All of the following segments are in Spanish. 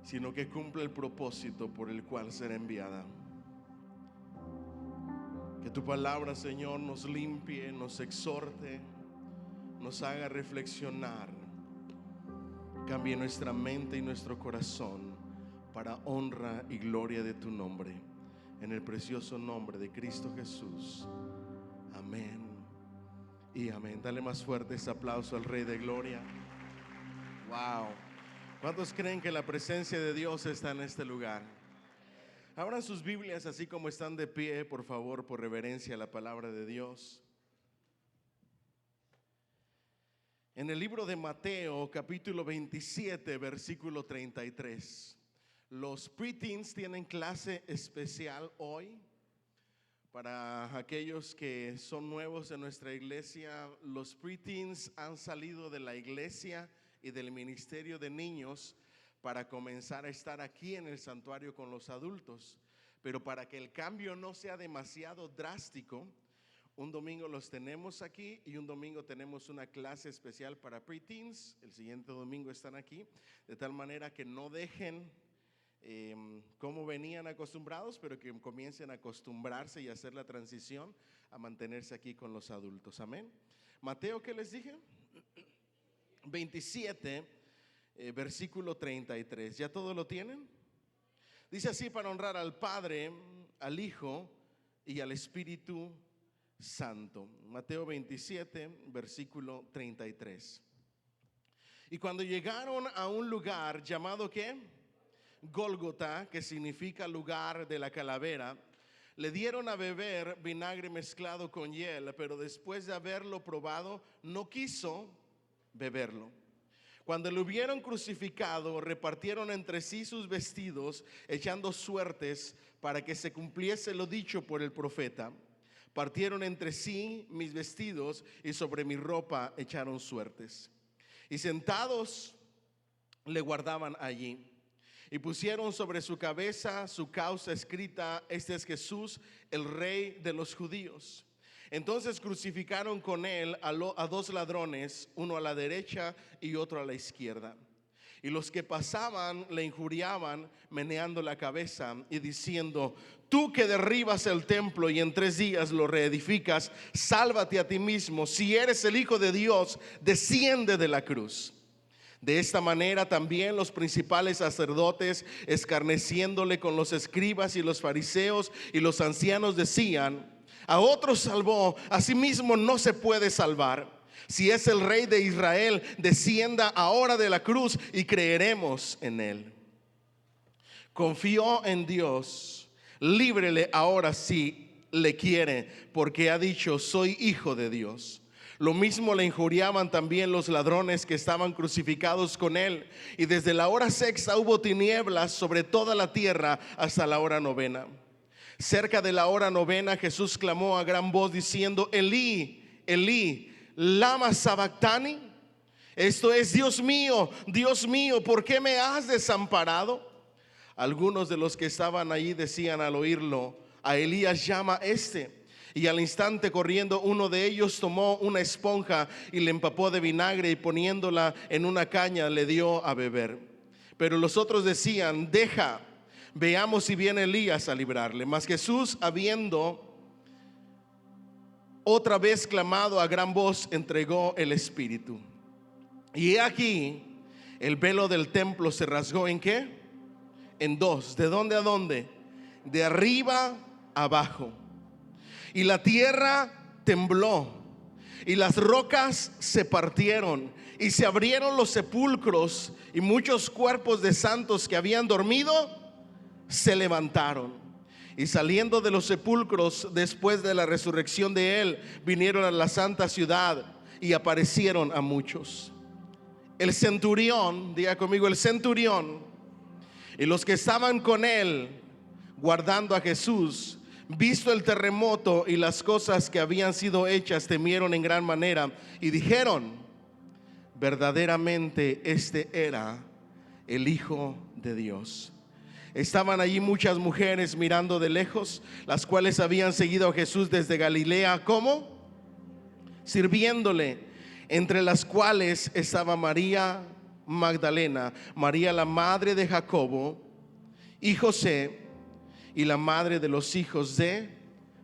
sino que cumpla el propósito por el cual será enviada. Que tu palabra, Señor, nos limpie, nos exhorte, nos haga reflexionar, cambie nuestra mente y nuestro corazón para honra y gloria de tu nombre, en el precioso nombre de Cristo Jesús. Amén y amén. Dale más fuerte ese aplauso al Rey de Gloria. Wow. ¿Cuántos creen que la presencia de Dios está en este lugar? Abran sus Biblias así como están de pie, por favor, por reverencia a la palabra de Dios. En el libro de Mateo, capítulo 27, versículo 33. Los preteens tienen clase especial hoy. Para aquellos que son nuevos en nuestra iglesia, los preteens han salido de la iglesia y del ministerio de niños para comenzar a estar aquí en el santuario con los adultos. Pero para que el cambio no sea demasiado drástico, un domingo los tenemos aquí y un domingo tenemos una clase especial para preteens. El siguiente domingo están aquí, de tal manera que no dejen como venían acostumbrados, pero que comiencen a acostumbrarse y hacer la transición a mantenerse aquí con los adultos. Amén. Mateo, ¿qué les dije? 27, versículo 33. ¿Ya todo lo tienen? Dice así: para honrar al Padre, al Hijo y al Espíritu Santo. Mateo 27, versículo 33. Y cuando llegaron a un lugar llamado ¿qué? Gólgota, que significa lugar de la calavera, le dieron a beber vinagre mezclado con hiel, pero después de haberlo probado no quiso beberlo. Cuando lo hubieron crucificado, repartieron entre sí sus vestidos, echando suertes para que se cumpliese lo dicho por el profeta. Partieron entre sí mis vestidos y sobre mi ropa echaron suertes. Y sentados le guardaban allí. Y pusieron sobre su cabeza su causa escrita: este es Jesús, el Rey de los judíos. Entonces crucificaron con él a dos ladrones, uno a la derecha y otro a la izquierda. Y los que pasaban le injuriaban, meneando la cabeza y diciendo: tú que derribas el templo y en 3 días lo reedificas, sálvate a ti mismo. Si eres el Hijo de Dios, desciende de la cruz. De esta manera también los principales sacerdotes, escarneciéndole con los escribas y los fariseos y los ancianos, decían: a otros salvó, a sí mismo no se puede salvar. Si es el Rey de Israel, descienda ahora de la cruz y creeremos en él. Confió en Dios, líbrele ahora si le quiere, porque ha dicho: soy hijo de Dios. Lo mismo le injuriaban también los ladrones que estaban crucificados con él. Y desde la hora 6 hubo tinieblas sobre toda la tierra hasta la hora 9. Cerca de la hora 9 Jesús clamó a gran voz diciendo: Elí, Elí, lama sabactani. Esto es: Dios mío, ¿por qué me has desamparado? Algunos de los que estaban allí decían al oírlo: a Elías llama este. Y al instante, corriendo, uno de ellos tomó una esponja y le empapó de vinagre y poniéndola en una caña le dio a beber. Pero los otros decían: deja, veamos si viene Elías a librarle. Mas Jesús, habiendo otra vez clamado a gran voz, entregó el espíritu. Y he aquí, el velo del templo se rasgó ¿en qué? En dos. ¿De dónde a dónde? De arriba a abajo. Y la tierra tembló, y las rocas se partieron, y se abrieron los sepulcros, y muchos cuerpos de santos que habían dormido se levantaron. Y saliendo de los sepulcros después de la resurrección de él, vinieron a la santa ciudad y aparecieron a muchos. El centurión, diga conmigo, el centurión, y los que estaban con él guardando a Jesús, visto el terremoto y las cosas que habían sido hechas, temieron en gran manera y dijeron: verdaderamente este era el Hijo de Dios. Estaban allí muchas mujeres mirando de lejos, las cuales habían seguido a Jesús desde Galilea. ¿Cómo? Sirviéndole, entre las cuales estaba María, Magdalena, María la madre de Jacobo y José, y la madre de los hijos de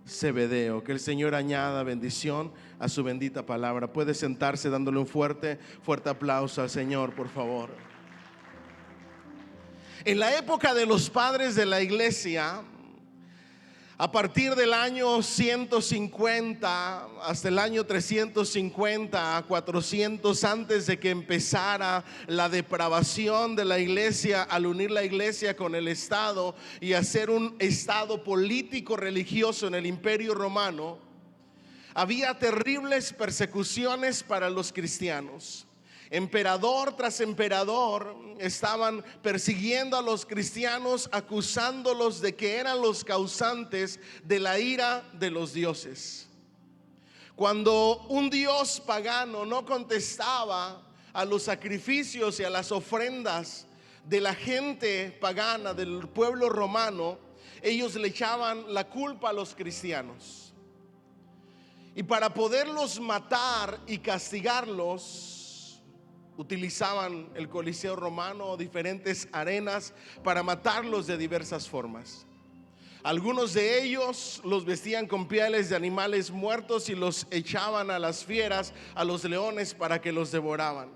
Zebedeo. Que el Señor añada bendición a su bendita palabra. Puede sentarse dándole un fuerte aplauso al Señor, por favor. En la época de los padres de la iglesia, a partir del año 150 hasta el año 350 a 400, antes de que empezara la depravación de la iglesia al unir la iglesia con el Estado y hacer un Estado político religioso en el Imperio Romano, había terribles persecuciones para los cristianos. Emperador tras emperador estaban persiguiendo a los cristianos, acusándolos de que eran los causantes de la ira de los dioses. Cuando un dios pagano no contestaba a los sacrificios y a las ofrendas de la gente pagana, del pueblo romano, ellos le echaban la culpa a los cristianos. Y para poderlos matar y castigarlos, utilizaban el Coliseo romano o diferentes arenas para matarlos de diversas formas. Algunos de ellos los vestían con pieles de animales muertos y los echaban a las fieras, a los leones, para que los devoraban.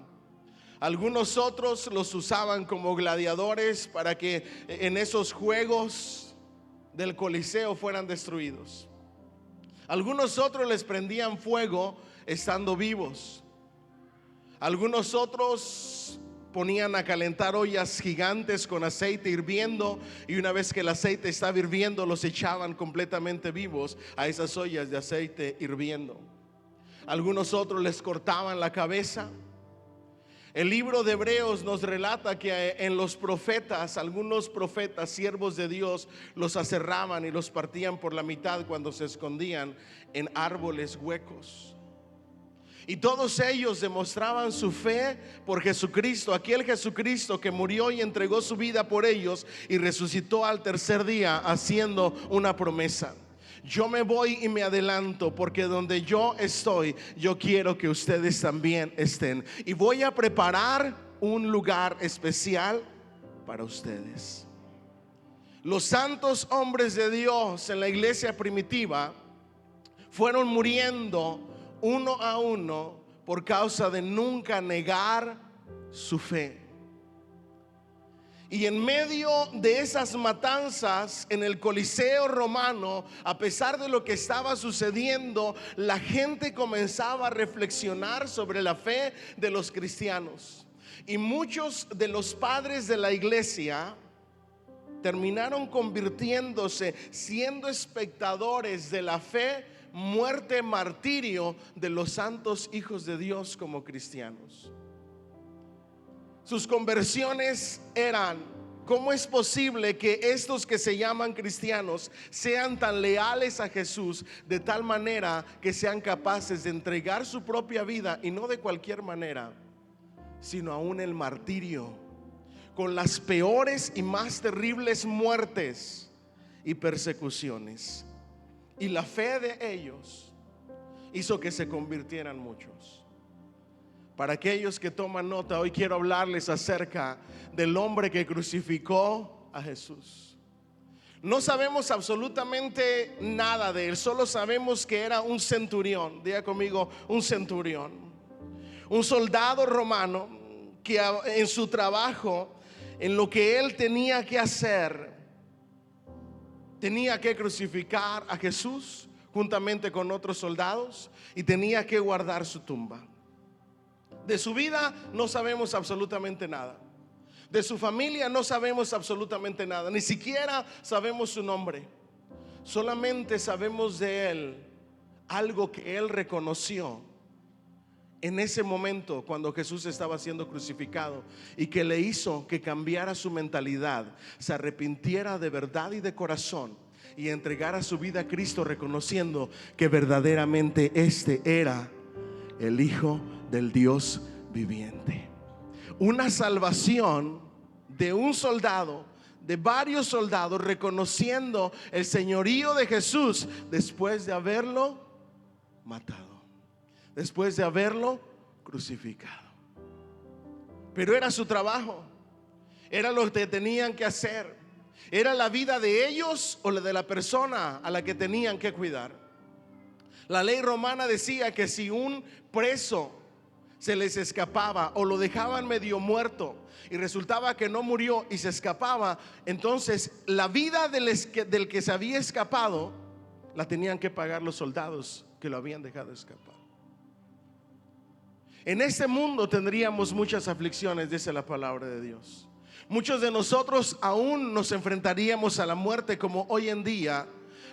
Algunos otros los usaban como gladiadores para que en esos juegos del Coliseo fueran destruidos. Algunos otros les prendían fuego estando vivos. Algunos otros ponían a calentar ollas gigantes con aceite hirviendo, y una vez que el aceite estaba hirviendo, los echaban completamente vivos a esas ollas de aceite hirviendo. Algunos otros les cortaban la cabeza. El libro de Hebreos nos relata que en los profetas, algunos profetas, siervos de Dios, los aserraban y los partían por la mitad cuando se escondían en árboles huecos. Y todos ellos demostraban su fe por Jesucristo, aquel Jesucristo que murió y entregó su vida por ellos y resucitó al tercer día, haciendo una promesa: yo me voy y me adelanto, porque donde yo estoy, yo quiero que ustedes también estén, y voy a preparar un lugar especial para ustedes. Los santos hombres de Dios en la iglesia primitiva fueron muriendo uno a uno por causa de nunca negar su fe. Y en medio de esas matanzas en el Coliseo romano, a pesar de lo que estaba sucediendo, la gente comenzaba a reflexionar sobre la fe de los cristianos. Y muchos de los padres de la iglesia terminaron convirtiéndose, siendo espectadores de la fe, muerte, martirio de los santos hijos de Dios como cristianos. Sus conversiones eran: ¿cómo es posible que estos que se llaman cristianos sean tan leales a Jesús de tal manera que sean capaces de entregar su propia vida, y no de cualquier manera, sino aún el martirio, con las peores y más terribles muertes y persecuciones? Y la fe de ellos hizo que se convirtieran muchos. Para aquellos que toman nota, hoy quiero hablarles acerca del hombre que crucificó a Jesús. No sabemos absolutamente nada de él, solo sabemos que era un centurión. Diga conmigo: un centurión, un soldado romano que en su trabajo, en lo que él tenía que hacer, tenía que crucificar a Jesús juntamente con otros soldados, y tenía que guardar su tumba. De su vida no sabemos absolutamente nada. De su familia no sabemos absolutamente nada. Ni siquiera sabemos su nombre. Solamente sabemos de él algo que él reconoció en ese momento cuando Jesús estaba siendo crucificado, y que le hizo que cambiara su mentalidad, se arrepintiera de verdad y de corazón, y entregara su vida a Cristo, reconociendo que verdaderamente este era el Hijo del Dios viviente. Una salvación de un soldado, de varios soldados, reconociendo el señorío de Jesús después de haberlo matado, después de haberlo crucificado. pero era su trabajo, era lo que tenían que hacer, era la vida de ellos o la de la persona a la que tenían que cuidar. La ley romana decía que si un preso se les escapaba o lo dejaban medio muerto y resultaba que no murió y se escapaba, entonces la vida del que se había escapado la tenían que pagar los soldados que lo habían dejado escapar. En este mundo tendríamos muchas aflicciones, dice la palabra de Dios. Muchos de nosotros aún nos enfrentaríamos a la muerte, como hoy en día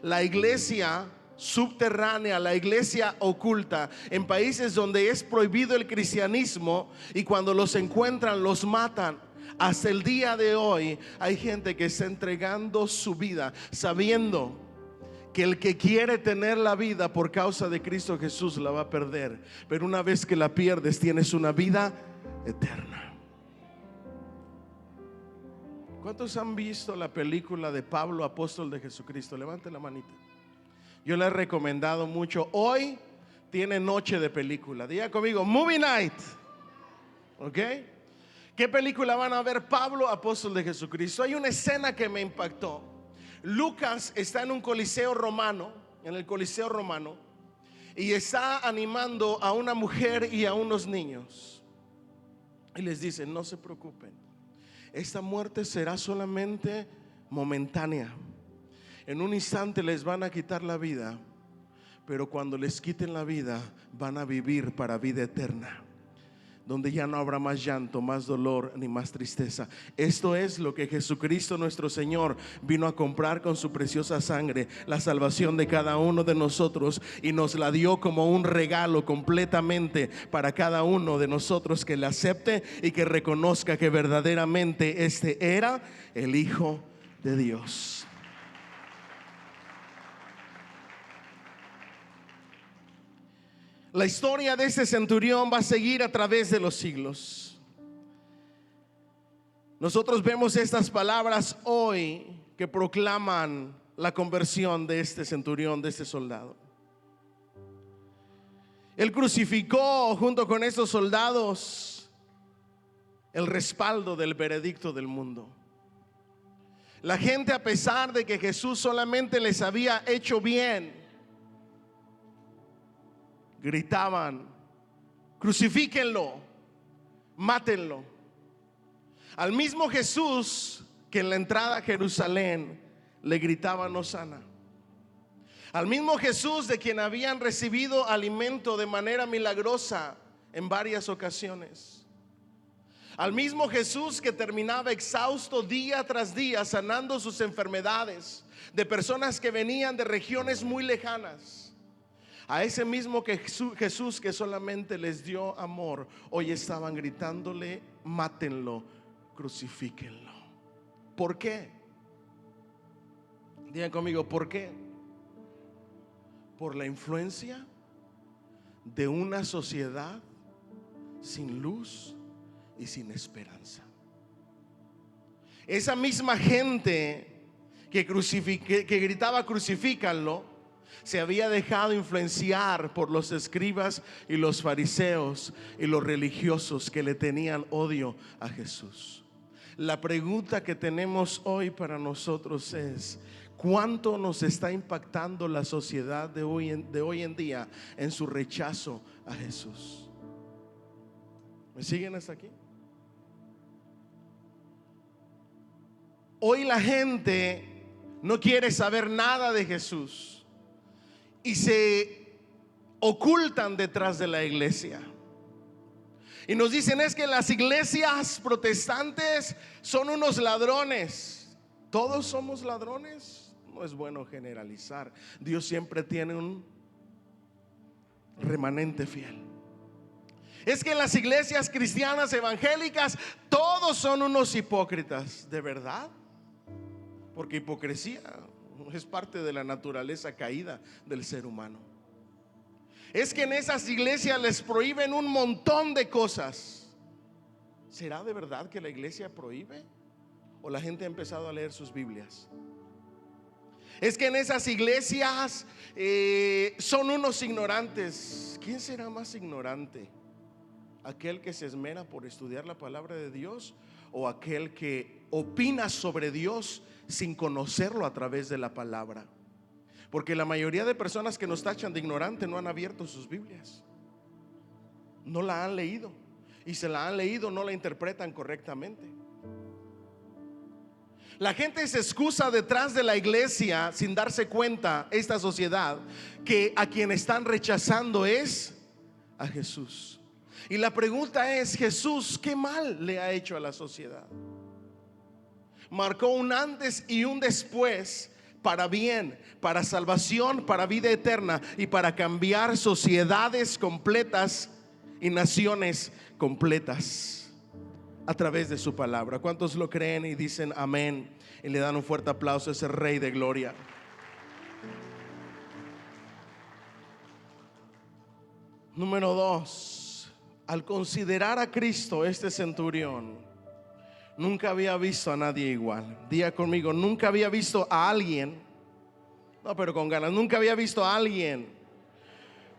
la iglesia subterránea, la iglesia oculta, en países donde es prohibido el cristianismo, y cuando los encuentran los matan. Hasta el día de hoy hay gente que está entregando su vida sabiendo que el que quiere tener la vida por causa de Cristo Jesús la va a perder, pero una vez que la pierdes tienes una vida eterna. ¿Cuántos han visto la película de Pablo, apóstol de Jesucristo? Levante la manita. Yo le he recomendado mucho. Hoy tiene noche de película. Diga conmigo, Movie Night. ¿Ok? ¿Qué película van a ver? Pablo, apóstol de Jesucristo. Hay una escena que me impactó. Lucas está en un coliseo romano, en el coliseo romano, y está animando a una mujer y a unos niños. Y les dice: no se preocupen, esta muerte será solamente momentánea. En un instante les van a quitar la vida, pero cuando les quiten la vida van a vivir para vida eterna, donde ya no habrá más llanto, más dolor, ni más tristeza. Esto es lo que Jesucristo nuestro Señor vino a comprar con su preciosa sangre, la salvación de cada uno de nosotros, y nos la dio como un regalo completamente para cada uno de nosotros que le acepte y que reconozca que verdaderamente este era el Hijo de Dios. La historia de este centurión va a seguir a través de los siglos. Nosotros vemos estas palabras hoy que proclaman la conversión de este centurión, de este soldado. Él crucificó junto con esos soldados el respaldo del veredicto del mundo. La gente, a pesar de que Jesús solamente les había hecho bien, gritaban: crucifíquenlo, mátenlo. Al mismo Jesús que en la entrada a Jerusalén le gritaban hosana. Al mismo Jesús de quien habían recibido alimento de manera milagrosa en varias ocasiones. Al mismo Jesús que terminaba exhausto día tras día sanando sus enfermedades de personas que venían de regiones muy lejanas. A ese mismo Jesús que solamente les dio amor, hoy estaban gritándole: mátenlo, crucifíquenlo. ¿Por qué? Digan conmigo, ¿por qué? Por la influencia de una sociedad sin luz y sin esperanza. Esa misma gente que gritaba crucifícanlo se había dejado influenciar por los escribas y los fariseos y los religiosos que le tenían odio a Jesús. La pregunta que tenemos hoy para nosotros es: ¿cuánto nos está impactando la sociedad de hoy en día en su rechazo a Jesús? ¿Me siguen hasta aquí? Hoy la gente no quiere saber nada de Jesús y se ocultan detrás de la iglesia. Y nos dicen: es que las iglesias protestantes son unos ladrones. ¿Todos somos ladrones? No es bueno generalizar. Dios siempre tiene un remanente fiel. Es que en las iglesias cristianas evangélicas todos son unos hipócritas. ¿De verdad? Porque hipocresía es parte de la naturaleza caída del ser humano. Es que en esas iglesias les prohíben un montón de cosas. ¿Será de verdad que la iglesia prohíbe? ¿O la gente ha empezado a leer sus Biblias? Es que en esas iglesias son unos ignorantes. ¿Quién será más ignorante? ¿Aquel que se esmera por estudiar la palabra de Dios o aquel que opina sobre Dios sin conocerlo a través de la palabra? Porque la mayoría de personas que nos tachan de ignorante no han abierto sus Biblias, no la han leído, y si la han leído no la interpretan correctamente. La gente se excusa detrás de la iglesia sin darse cuenta, esta sociedad, que a quien están rechazando es a Jesús. Y la pregunta es: Jesús, ¿qué mal le ha hecho a la sociedad? Marcó un antes y un después, para bien, para salvación, para vida eterna y para cambiar sociedades completas y naciones completas a través de su palabra. ¿Cuántos lo creen y dicen amén? Y le dan un fuerte aplauso a ese Rey de Gloria. Número 2, al considerar a Cristo, este centurión nunca había visto a nadie igual. Diga conmigo: nunca había visto a alguien, no, pero con ganas, nunca había visto a alguien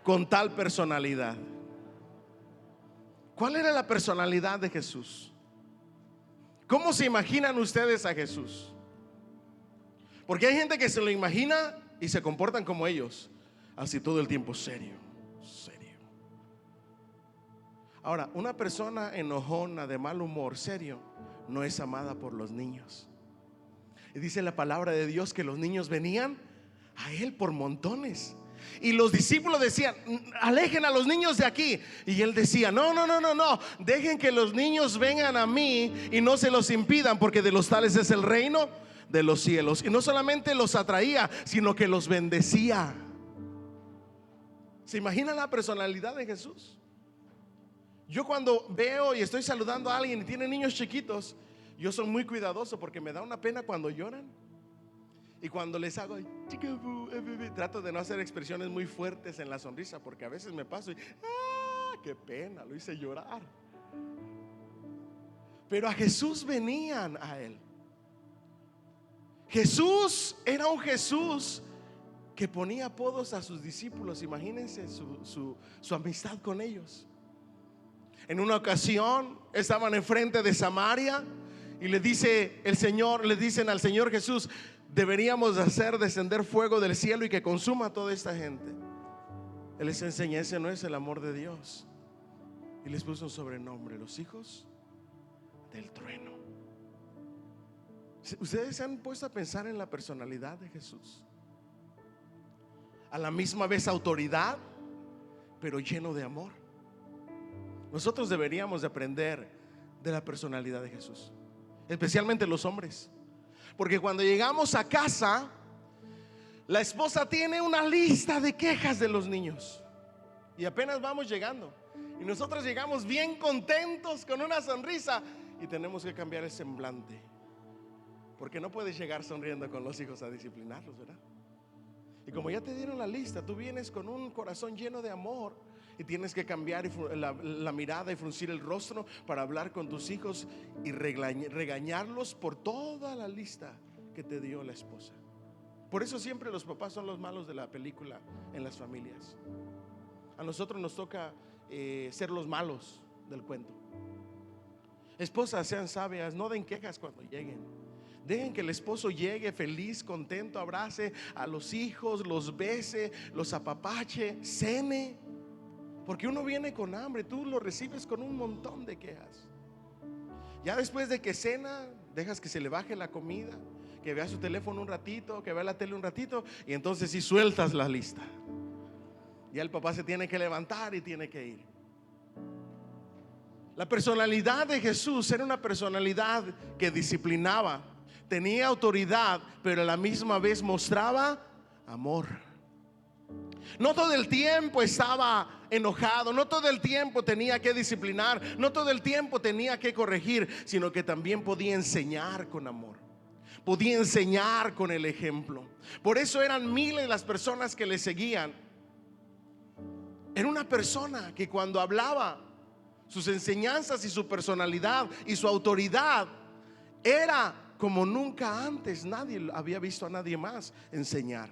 con tal personalidad. ¿Cuál era la personalidad de Jesús? ¿Cómo se imaginan ustedes a Jesús? Porque hay gente que se lo imagina y se comportan como ellos, así todo el tiempo serio, serio. Ahora, una persona enojona, de mal humor, serio, no es amada por los niños. Y dice la palabra de Dios que los niños venían a él por montones. Y los discípulos decían: alejen a los niños de aquí. Y él decía: no, dejen que los niños vengan a mí y no se los impidan, porque de los tales es el reino de los cielos. Y no solamente los atraía, sino que los bendecía. ¿Se imaginan la personalidad de Jesús? Yo cuando veo y estoy saludando a alguien y tiene niños chiquitos, yo soy muy cuidadoso porque me da una pena cuando lloran. Y cuando les hago trato de no hacer expresiones muy fuertes en la sonrisa, porque a veces me paso y qué pena, lo hice llorar. Pero a Jesús venían a él. Jesús era un Jesús que ponía apodos a sus discípulos. Imagínense su amistad con ellos. En una ocasión estaban enfrente de Samaria y le dicen al Señor Jesús: deberíamos hacer descender fuego del cielo y que consuma a toda esta gente. Él les enseña: ese no es el amor de Dios. Y les puso un sobrenombre: los hijos del trueno. ¿Ustedes se han puesto a pensar en la personalidad de Jesús? A la misma vez autoridad, pero lleno de amor. Nosotros deberíamos de aprender de la personalidad de Jesús, especialmente los hombres. Porque cuando llegamos a casa, la esposa tiene una lista de quejas de los niños y apenas vamos llegando, y nosotros llegamos bien contentos con una sonrisa, y tenemos que cambiar el semblante, porque no puedes llegar sonriendo con los hijos a disciplinarlos, ¿verdad? Y como ya te dieron la lista, tú vienes con un corazón lleno de amor y tienes que cambiar la mirada y fruncir el rostro para hablar con tus hijos y regañarlos por toda la lista que te dio la esposa. Por eso siempre los papás son los malos de la película en las familias. A nosotros nos toca ser los malos del cuento. Esposas, sean sabias, no den quejas cuando lleguen. Dejen que el esposo llegue feliz, contento, abrace a los hijos, los bese, los apapache, cene. Porque uno viene con hambre, tú lo recibes con un montón de quejas. Ya después de que cena, dejas que se le baje la comida, que vea su teléfono un ratito, que vea la tele un ratito, y entonces sí sueltas la lista. Ya el papá se tiene que levantar y tiene que ir. La personalidad de Jesús era una personalidad que disciplinaba, tenía autoridad, pero a la misma vez mostraba amor. No todo el tiempo estaba enojado, no todo el tiempo tenía que disciplinar, no todo el tiempo tenía que corregir, sino que también podía enseñar con amor, podía enseñar con el ejemplo. Por eso eran miles las personas que le seguían. Era una persona que cuando hablaba, sus enseñanzas y su personalidad y su autoridad era como nunca antes nadie había visto a nadie más enseñar.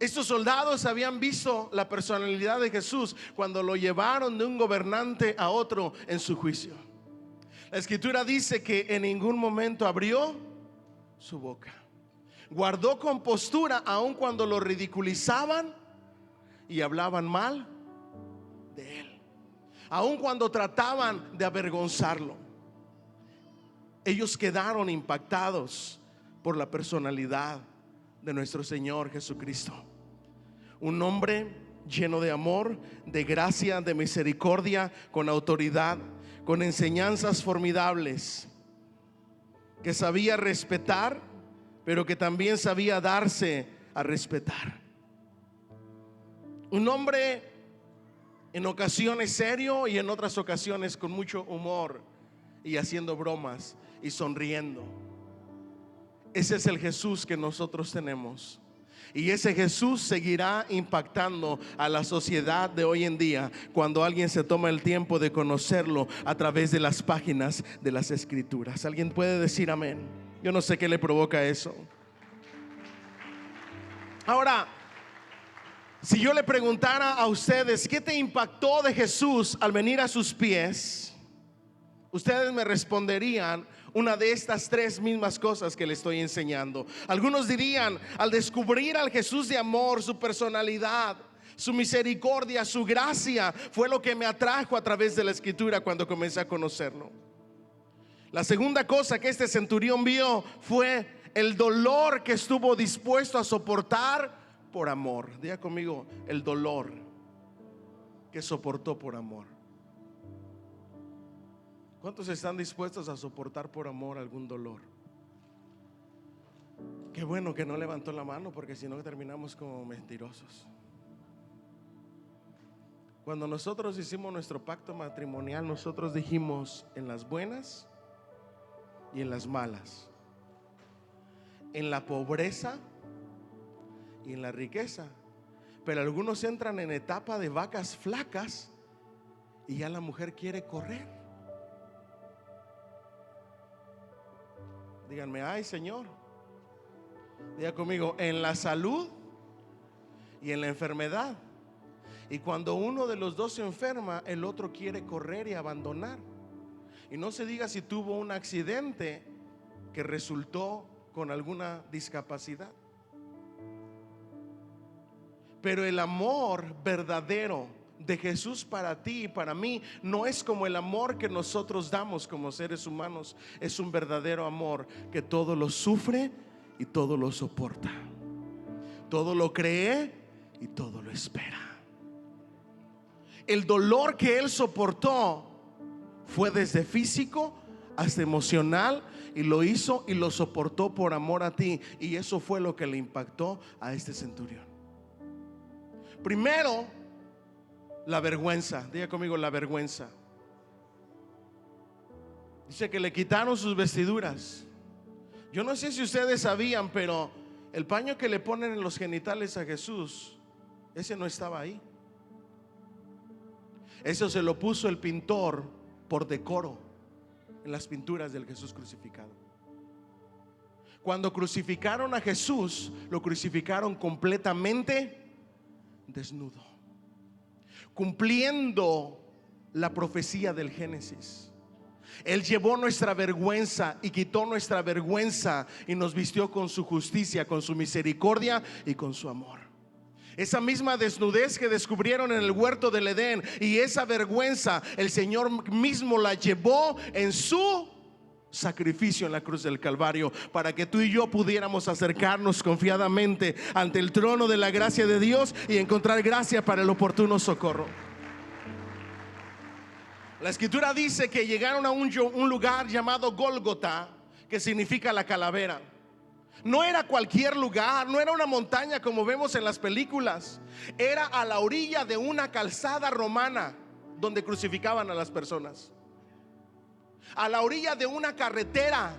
Estos soldados habían visto la personalidad de Jesús cuando lo llevaron de un gobernante a otro en su juicio. La escritura dice que en ningún momento abrió su boca. Guardó compostura aun cuando lo ridiculizaban y hablaban mal de él. Aun cuando trataban de avergonzarlo, ellos quedaron impactados por la personalidad de nuestro Señor Jesucristo. Un hombre lleno de amor, de gracia, de misericordia, con autoridad, con enseñanzas formidables, que sabía respetar, pero que también sabía darse a respetar. Un hombre en ocasiones serio y en otras ocasiones con mucho humor y haciendo bromas y sonriendo. Ese es el Jesús que nosotros tenemos. Y ese Jesús seguirá impactando a la sociedad de hoy en día cuando alguien se toma el tiempo de conocerlo a través de las páginas de las Escrituras. ¿Alguien puede decir amén? Yo no sé qué le provoca eso. Ahora, si yo le preguntara a ustedes ¿qué te impactó de Jesús al venir a sus pies?, ustedes me responderían una de estas tres mismas cosas que le estoy enseñando. Algunos dirían, al descubrir al Jesús de amor, su personalidad, su misericordia, su gracia, fue lo que me atrajo a través de la Escritura cuando comencé a conocerlo. La segunda cosa que este centurión vio fue el dolor que estuvo dispuesto a soportar por amor. Diga conmigo, el dolor que soportó por amor. ¿Cuántos están dispuestos a soportar por amor algún dolor? Qué bueno que no levantó la mano, porque si no terminamos como mentirosos. Cuando nosotros hicimos nuestro pacto matrimonial, nosotros dijimos: en las buenas y en las malas, en la pobreza y en la riqueza. Pero algunos entran en etapa de vacas flacas y ya la mujer quiere correr. Díganme, ay Señor. Diga conmigo, en la salud y en la enfermedad. Y cuando uno de los dos se enferma, el otro quiere correr y abandonar. Y no se diga si tuvo un accidente que resultó con alguna discapacidad. Pero el amor verdadero de Jesús para ti y para mí no es como el amor que nosotros damos como seres humanos. Es un verdadero amor que todo lo sufre y todo lo soporta, todo lo cree y todo lo espera. El dolor que Él soportó fue desde físico hasta emocional, y lo hizo y lo soportó por amor a ti. Y eso fue lo que le impactó a este centurión. Primero, la vergüenza. Diga conmigo, la vergüenza. Dice que le quitaron sus vestiduras. Yo no sé si ustedes sabían, pero el paño que le ponen en los genitales a Jesús, ese no estaba ahí. Eso se lo puso el pintor por decoro en las pinturas del Jesús crucificado. Cuando crucificaron a Jesús, lo crucificaron completamente desnudo, cumpliendo la profecía del Génesis. Él llevó nuestra vergüenza y quitó nuestra vergüenza y nos vistió con su justicia, con su misericordia y con su amor. Esa misma desnudez que descubrieron en el huerto del Edén y esa vergüenza, el Señor mismo la llevó en su sacrificio en la cruz del Calvario, para que tú y yo pudiéramos acercarnos confiadamente ante el trono de la gracia de Dios y encontrar gracia para el oportuno socorro. La Escritura dice que llegaron a un lugar llamado Gólgota, que significa la calavera. No era cualquier lugar, no era una montaña como vemos en las películas. Era a la orilla de una calzada romana donde crucificaban a las personas, a la orilla de una carretera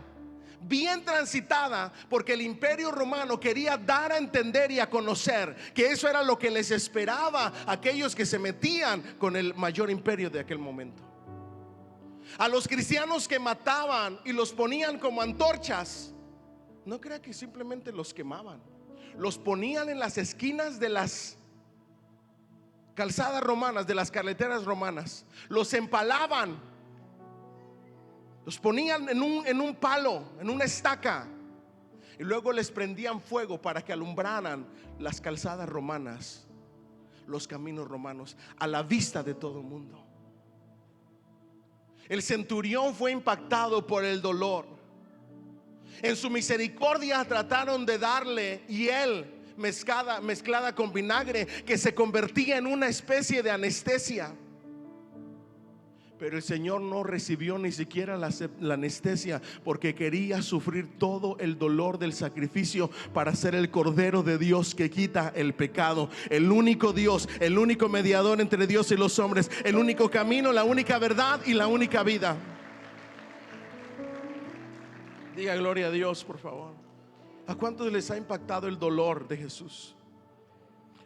bien transitada, porque el Imperio Romano quería dar a entender y a conocer que eso era lo que les esperaba a aquellos que se metían con el mayor imperio de aquel momento. A los cristianos que mataban y los ponían como antorchas, no crea que simplemente los quemaban. los ponían en las esquinas de las calzadas romanas, de las carreteras romanas, los empalaban, los ponían en un palo, en una estaca, y luego les prendían fuego para que alumbraran las calzadas romanas, los caminos romanos, a la vista de todo el mundo. El centurión fue impactado por el dolor. En su misericordia trataron de darle hiel mezclada con vinagre, que se convertía en una especie de anestesia. Pero el Señor no recibió ni siquiera la anestesia, porque quería sufrir todo el dolor del sacrificio para ser el Cordero de Dios que quita el pecado. El único Dios, el único mediador entre Dios y los hombres, el único camino, la única verdad y la única vida. Diga gloria a Dios, por favor. ¿A cuántos les ha impactado el dolor de Jesús?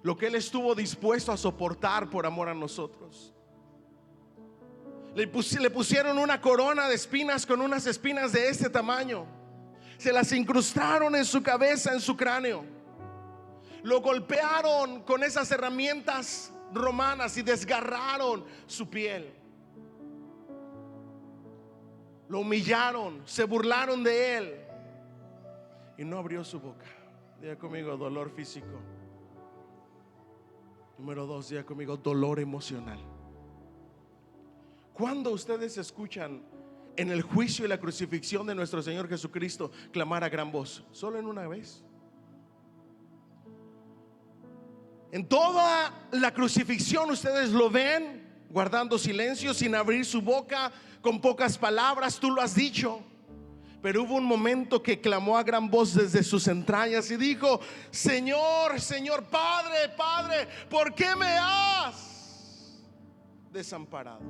Lo que Él estuvo dispuesto a soportar por amor a nosotros. Le pusieron una corona de espinas con unas espinas de este tamaño. Se las incrustaron en su cabeza, en su cráneo. Lo golpearon con esas herramientas romanas y desgarraron su piel. Lo humillaron, se burlaron de Él y no abrió su boca. Diga conmigo, dolor físico. Número 2, diga conmigo, dolor emocional. ¿Cuándo ustedes escuchan en el juicio y la crucifixión de nuestro Señor Jesucristo clamar a gran voz? Solo en una vez. En toda la crucifixión ustedes lo ven guardando silencio, sin abrir su boca, con pocas palabras. Tú lo has dicho. Pero hubo un momento que clamó a gran voz desde sus entrañas y dijo: Señor, Señor, Padre, Padre, ¿por qué me has desamparado?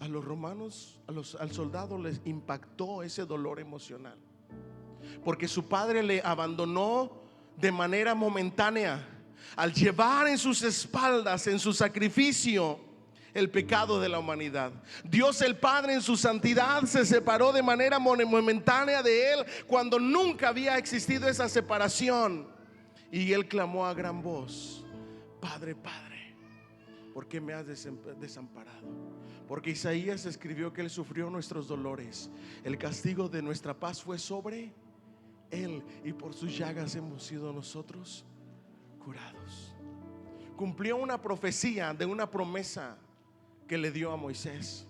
A los romanos, al soldado les impactó ese dolor emocional, porque su padre le abandonó de manera momentánea al llevar en sus espaldas, en su sacrificio, el pecado de la humanidad. Dios el Padre en su santidad se separó de manera momentánea de Él, cuando nunca había existido esa separación. Y Él clamó a gran voz: Padre, Padre, ¿por qué me has desamparado? Porque Isaías escribió que Él sufrió nuestros dolores, el castigo de nuestra paz fue sobre Él, y por sus llagas hemos sido nosotros curados. Cumplió una profecía de una promesa que le dio a Moisés.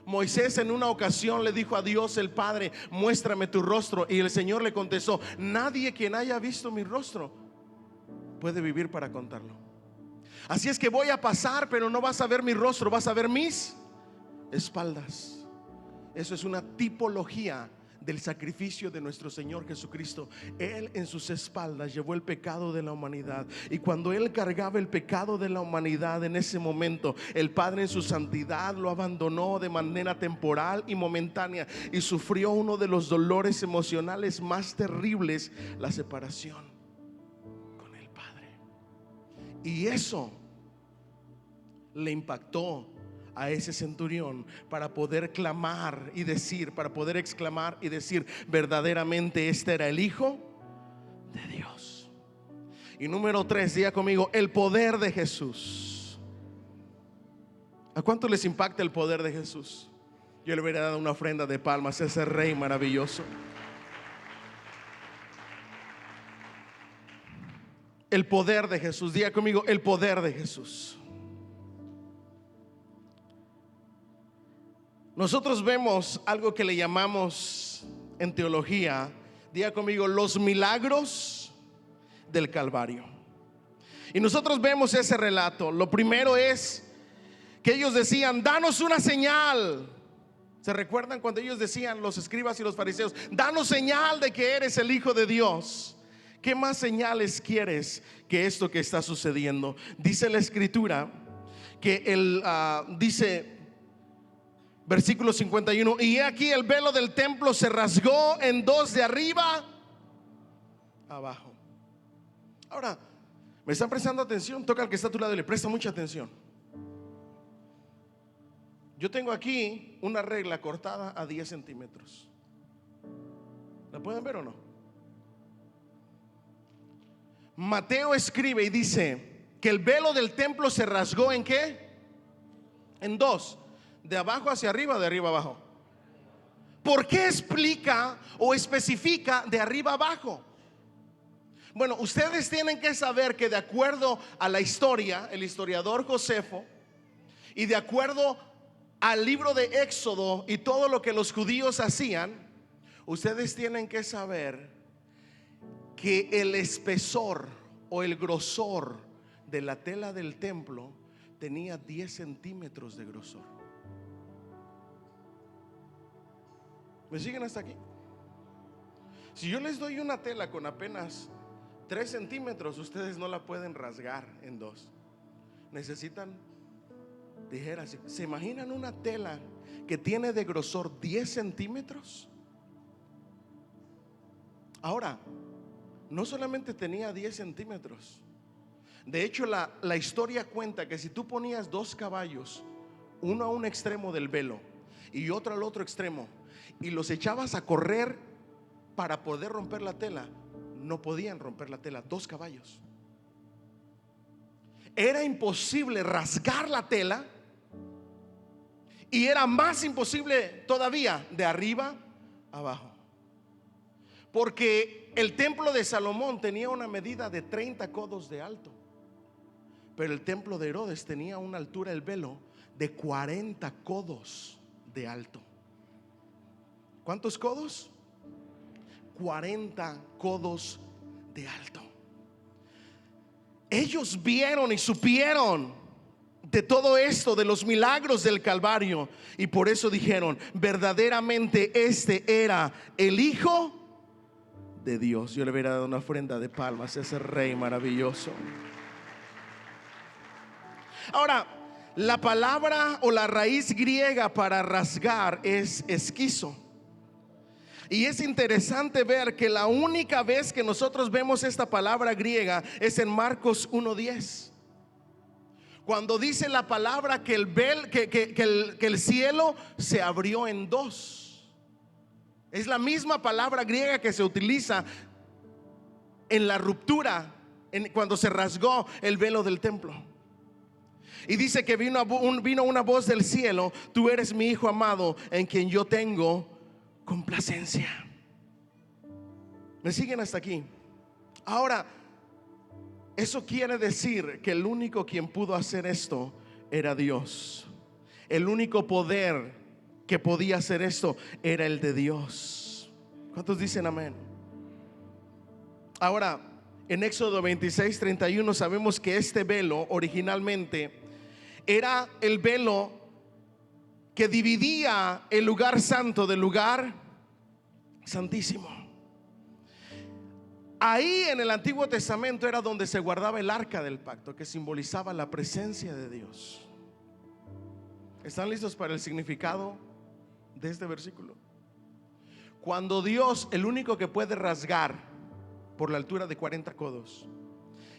Moisés en una ocasión le dijo a Dios el Padre: muéstrame tu rostro. Y el Señor le contestó: nadie quien haya visto mi rostro puede vivir para contarlo. Así es que voy a pasar, pero no vas a ver mi rostro, vas a ver mis espaldas. Eso es una tipología del sacrificio de nuestro Señor Jesucristo. Él en sus espaldas llevó el pecado de la humanidad, y cuando Él cargaba el pecado de la humanidad, en ese momento el Padre en su santidad lo abandonó de manera temporal y momentánea, y sufrió uno de los dolores emocionales más terribles: la separación con el Padre. Y eso le impactó a ese centurión para poder clamar y decir, para poder exclamar y decir: verdaderamente este era el Hijo de Dios. Y número 3, diga conmigo, el poder de Jesús. ¿A cuánto les impacta el poder de Jesús? Yo le hubiera dado una ofrenda de palmas a ese Rey maravilloso. El poder de Jesús, diga conmigo, el poder de Jesús. Nosotros vemos algo que le llamamos en teología, diga conmigo, los milagros del Calvario. Y nosotros vemos ese relato. Lo primero es que ellos decían: danos una señal. ¿Se recuerdan cuando ellos decían, los escribas y los fariseos: danos señal de que eres el Hijo de Dios? ¿Qué más señales quieres que esto que está sucediendo? Dice la Escritura que dice versículo 51: y he aquí el velo del templo se rasgó en dos, de arriba abajo. Ahora, ¿me están prestando atención? Toca al que está a tu lado y le presta mucha atención. Yo tengo aquí una regla cortada a 10 centímetros. ¿La pueden ver o no? Mateo escribe y dice que el velo del templo se rasgó ¿en qué? En dos, de abajo hacia arriba, de arriba abajo. ¿Por qué explica o especifica de arriba abajo? Bueno, ustedes tienen que saber que de acuerdo a la historia, el historiador Josefo, y de acuerdo al libro de Éxodo y todo lo que los judíos hacían, ustedes tienen que saber que el espesor o el grosor de la tela del templo tenía 10 centímetros de grosor. ¿Me siguen hasta aquí? Si yo les doy una tela con apenas 3 centímetros, ustedes no la pueden rasgar en dos. Necesitan tijeras. ¿Se imaginan una tela que tiene de grosor 10 centímetros? Ahora, no solamente tenía 10 centímetros. De hecho, la historia cuenta que si tú ponías 2 caballos, uno a un extremo del velo y otro al otro extremo, y los echabas a correr para poder romper la tela, no podían romper la tela. 2 caballos. Era imposible rasgar la tela, y era más imposible todavía de arriba abajo, porque el templo de Salomón tenía una medida de 30 codos de alto, pero el templo de Herodes tenía una altura del velo de 40 codos de alto. ¿Cuántos codos? 40 codos de alto. Ellos vieron y supieron de todo esto, de los milagros del Calvario, y por eso dijeron: verdaderamente este era el Hijo de Dios. Yo le hubiera dado una ofrenda de palmas a ese Rey maravilloso. Ahora, la palabra o la raíz griega para rasgar es esquizo. Y es interesante ver que la única vez que nosotros vemos esta palabra griega es en Marcos 1:10, cuando dice la palabra que el cielo se abrió en dos. Es la misma palabra griega que se utiliza en la ruptura, cuando se rasgó el velo del templo. Y dice que vino una voz del cielo: tú eres mi Hijo amado, en quien yo tengo complacencia. ¿Me siguen hasta aquí? Ahora, eso quiere decir que el único quien pudo hacer esto era Dios. El único poder que podía hacer esto era el de Dios. ¿Cuántos dicen amén? Ahora, en Éxodo 26:31 sabemos que este velo originalmente era el velo que dividía el lugar santo del lugar santísimo. Ahí en el Antiguo Testamento era donde se guardaba el arca del pacto, que simbolizaba la presencia de Dios. ¿Están listos para el significado de este versículo? Cuando Dios, el único que puede rasgar por la altura de 40 codos,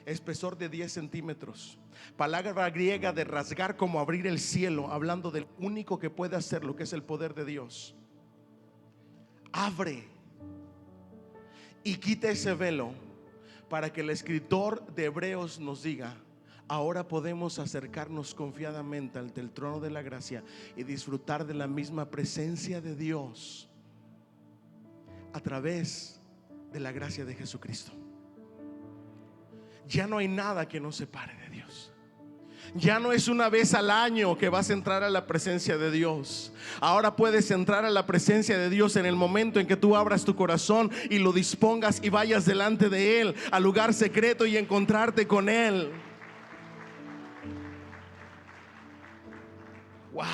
espesor de 10 centímetros, palabra griega de rasgar como abrir el cielo, hablando del único que puede hacerlo, que es el poder de Dios, abre y quita ese velo para que el escritor de Hebreos nos diga: ahora podemos acercarnos confiadamente ante el trono de la gracia y disfrutar de la misma presencia de Dios a través de la gracia de Jesucristo. Ya no hay nada que nos separe de Dios. Ya no es una vez al año que vas a entrar a la presencia de Dios. Ahora puedes entrar a la presencia de Dios en el momento en que tú abras tu corazón y lo dispongas y vayas delante de Él al lugar secreto y encontrarte con Él. Wow.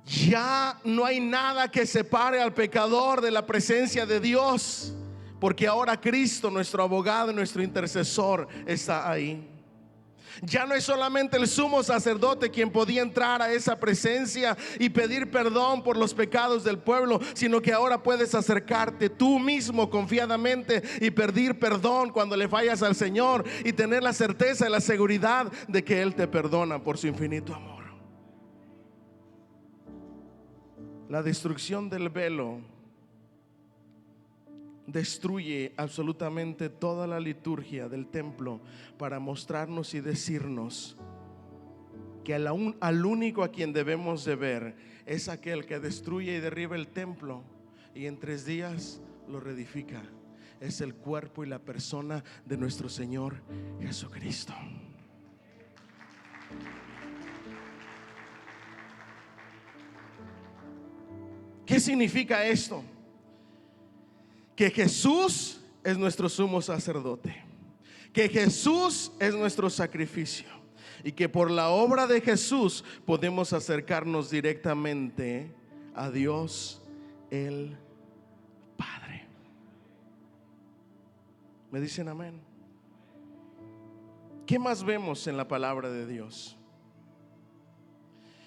Ya no hay nada que separe al pecador de la presencia de Dios, porque ahora Cristo, nuestro abogado y nuestro intercesor, está ahí. Ya no es solamente el sumo sacerdote quien podía entrar a esa presencia y pedir perdón por los pecados del pueblo, sino que ahora puedes acercarte tú mismo confiadamente y pedir perdón cuando le fallas al Señor, y tener la certeza y la seguridad de que Él te perdona por su infinito amor. La destrucción del velo destruye absolutamente toda la liturgia del templo para mostrarnos y decirnos que al único a quien debemos de ver es aquel que destruye y derriba el templo y en 3 días lo reedifica. Es el cuerpo y la persona de nuestro Señor Jesucristo. ¿Qué significa esto? Que Jesús es nuestro sumo sacerdote, que Jesús es nuestro sacrificio y que por la obra de Jesús podemos acercarnos directamente a Dios el Padre. ¿Me dicen amén? ¿Qué más vemos en la palabra de Dios?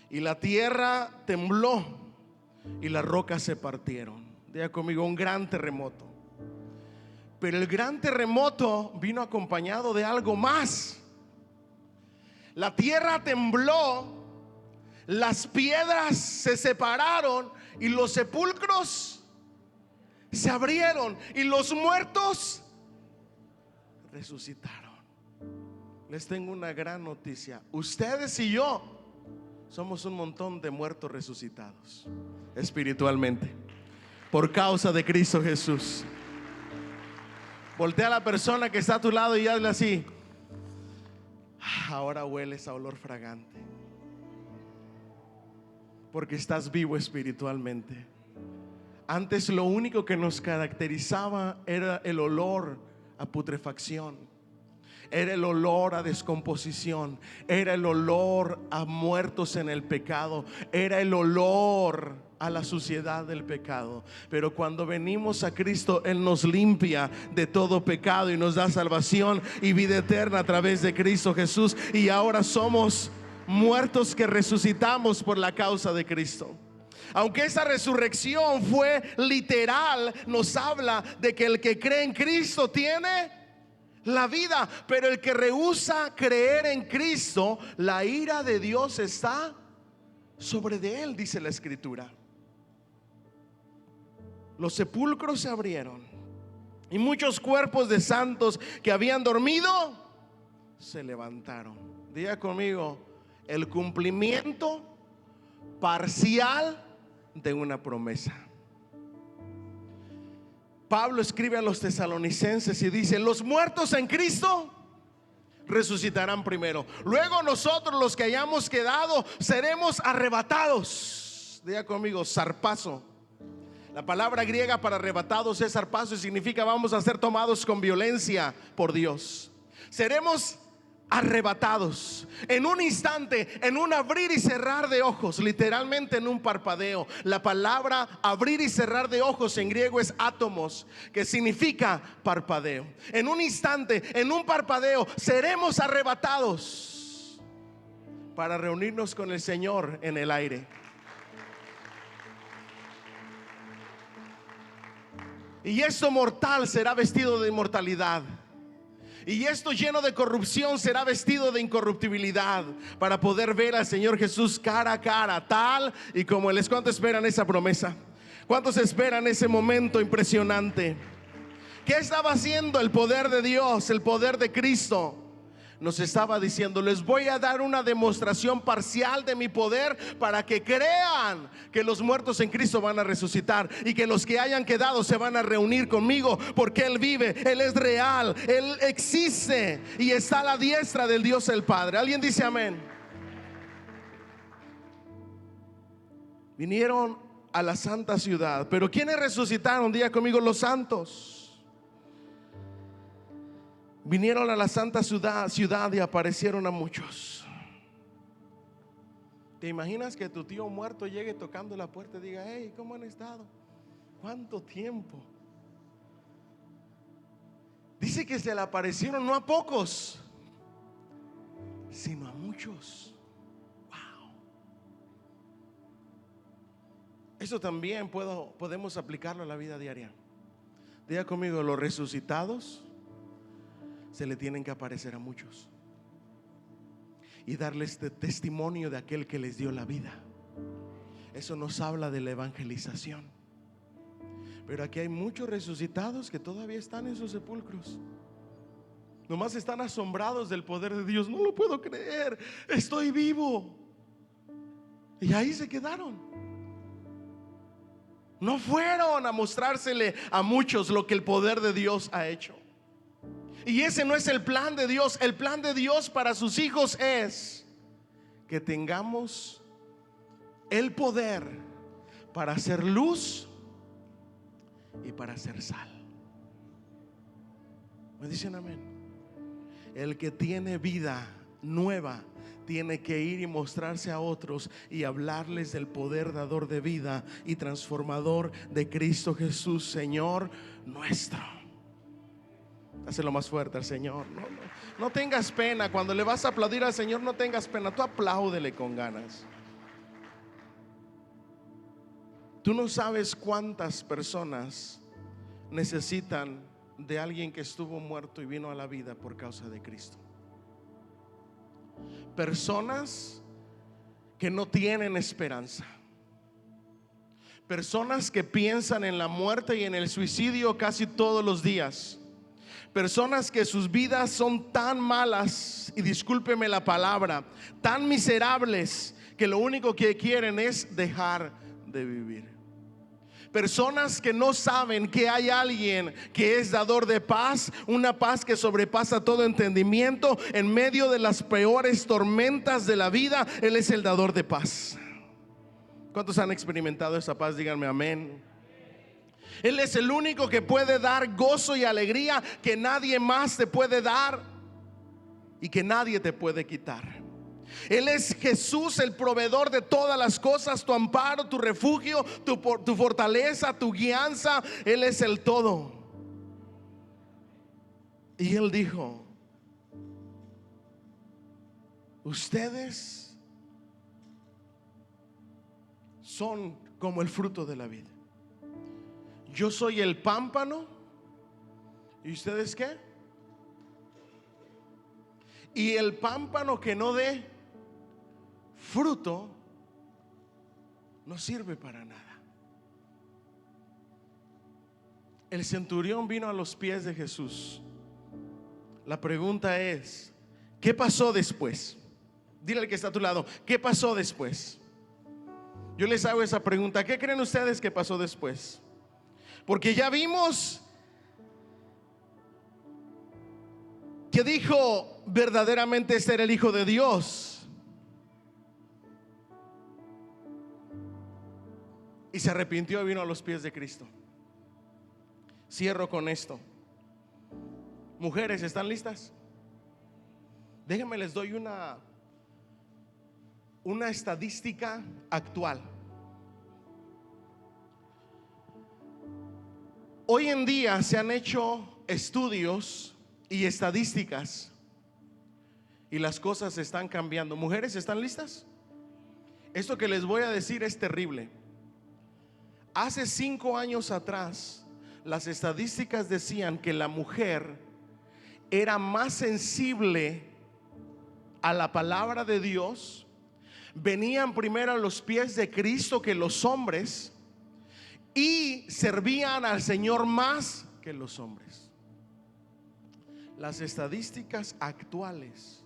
Y la tierra tembló y las rocas se partieron. Diga conmigo, un gran terremoto. Pero el gran terremoto vino acompañado de algo más. La tierra tembló, las piedras se separaron y los sepulcros se abrieron y los muertos resucitaron. Les tengo una gran noticia. Ustedes y yo somos un montón de muertos resucitados espiritualmente por causa de Cristo Jesús. Voltea a la persona que está a tu lado y hazle así: ahora hueles a olor fragante, porque estás vivo espiritualmente. Antes lo único que nos caracterizaba era el olor a putrefacción, era el olor a descomposición, era el olor a muertos en el pecado, era el olor a la suciedad del pecado. Pero cuando venimos a Cristo, Él nos limpia de todo pecado y nos da salvación y vida eterna a través de Cristo Jesús. Y ahora somos muertos que resucitamos por la causa de Cristo. Aunque esa resurrección fue literal, nos habla de que el que cree en Cristo tiene la vida, pero el que rehúsa creer en Cristo, la ira de Dios está sobre de él, dice la Escritura. Los sepulcros se abrieron y muchos cuerpos de santos que habían dormido se levantaron. Diga conmigo: el cumplimiento parcial de una promesa. Pablo escribe a los tesalonicenses y dice: los muertos en Cristo resucitarán primero, luego nosotros los que hayamos quedado seremos arrebatados. Diga conmigo: zarpazo. La palabra griega para arrebatados es zarpazo y significa vamos a ser tomados con violencia por Dios. Seremos arrebatados en un instante, en un abrir y cerrar de ojos, literalmente en un parpadeo. La palabra abrir y cerrar de ojos en griego es átomos, que significa parpadeo. En un instante, en un parpadeo, seremos arrebatados para reunirnos con el Señor en el aire. Y esto mortal será vestido de inmortalidad, y esto lleno de corrupción será vestido de incorruptibilidad, para poder ver al Señor Jesús cara a cara, tal y como Él es. ¿Cuántos esperan esa promesa? ¿Cuántos esperan ese momento impresionante? ¿Qué estaba haciendo el poder de Dios, el poder de Cristo? Nos estaba diciendo: les voy a dar una demostración parcial de mi poder para que crean que los muertos en Cristo van a resucitar y que los que hayan quedado se van a reunir conmigo, porque Él vive, Él es real, Él existe y está a la diestra del Dios el Padre. ¿Alguien dice amén? Vinieron a la santa ciudad, pero ¿quiénes resucitaron? Diga conmigo: los santos. Vinieron a la santa ciudad y aparecieron a muchos. ¿Te imaginas que tu tío muerto llegue tocando la puerta y diga: hey, ¿cómo han estado? ¿Cuánto tiempo? Dice que se le aparecieron no a pocos, sino a muchos. Wow. Eso también podemos aplicarlo a la vida diaria. Diga conmigo: los resucitados se le tienen que aparecer a muchos y darles testimonio de aquel que les dio la vida. Eso nos habla de la evangelización. Pero aquí hay muchos resucitados que todavía están en sus sepulcros. Nomás están asombrados del poder de Dios. No lo puedo creer, estoy vivo. Y ahí se quedaron. No fueron a mostrársele a muchos lo que el poder de Dios ha hecho. Y ese no es el plan de Dios. El plan de Dios para sus hijos es que tengamos el poder para hacer luz y para hacer sal. ¿Me dicen amén? El que tiene vida nueva tiene que ir y mostrarse a otros y hablarles del poder dador de vida y transformador de Cristo Jesús, Señor nuestro. Hazlo más fuerte al Señor. No tengas pena. Cuando le vas a aplaudir al Señor, no tengas pena. Tú apláudele con ganas. Tú no sabes cuántas personas necesitan de alguien que estuvo muerto y vino a la vida por causa de Cristo. Personas que no tienen esperanza. Personas que piensan en la muerte y en el suicidio casi todos los días. Personas que sus vidas son tan malas, y discúlpeme la palabra, tan miserables, que lo único que quieren es dejar de vivir. Personas que no saben que hay alguien que es dador de paz, una paz que sobrepasa todo entendimiento. En medio de las peores tormentas de la vida, Él es el dador de paz. ¿Cuántos han experimentado esa paz? Díganme amén. Él es el único que puede dar gozo y alegría que nadie más te puede dar y que nadie te puede quitar. Él es Jesús, el proveedor de todas las cosas, tu amparo, tu refugio, tu fortaleza, tu guianza. Él es el todo. Y Él dijo: ustedes son como el fruto de la vid. Yo soy el pámpano. ¿Y ustedes qué? Y el pámpano que no dé fruto no sirve para nada. El centurión vino a los pies de Jesús. La pregunta es: ¿qué pasó después? Dile al que está a tu lado: ¿qué pasó después? Yo les hago esa pregunta: ¿qué creen ustedes que pasó después? Porque ya vimos que dijo verdaderamente ser el Hijo de Dios, y se arrepintió y vino a los pies de Cristo. Cierro con esto. Mujeres, ¿están listas? Déjenme les doy una estadística actual. Hoy en día se han hecho estudios y estadísticas y las cosas están cambiando. Mujeres, ¿están listas? Esto que les voy a decir es terrible. Hace 5 años atrás, las estadísticas decían que la mujer era más sensible a la palabra de Dios, venían primero a los pies de Cristo que los hombres, y servían al Señor más que los hombres. Las estadísticas actuales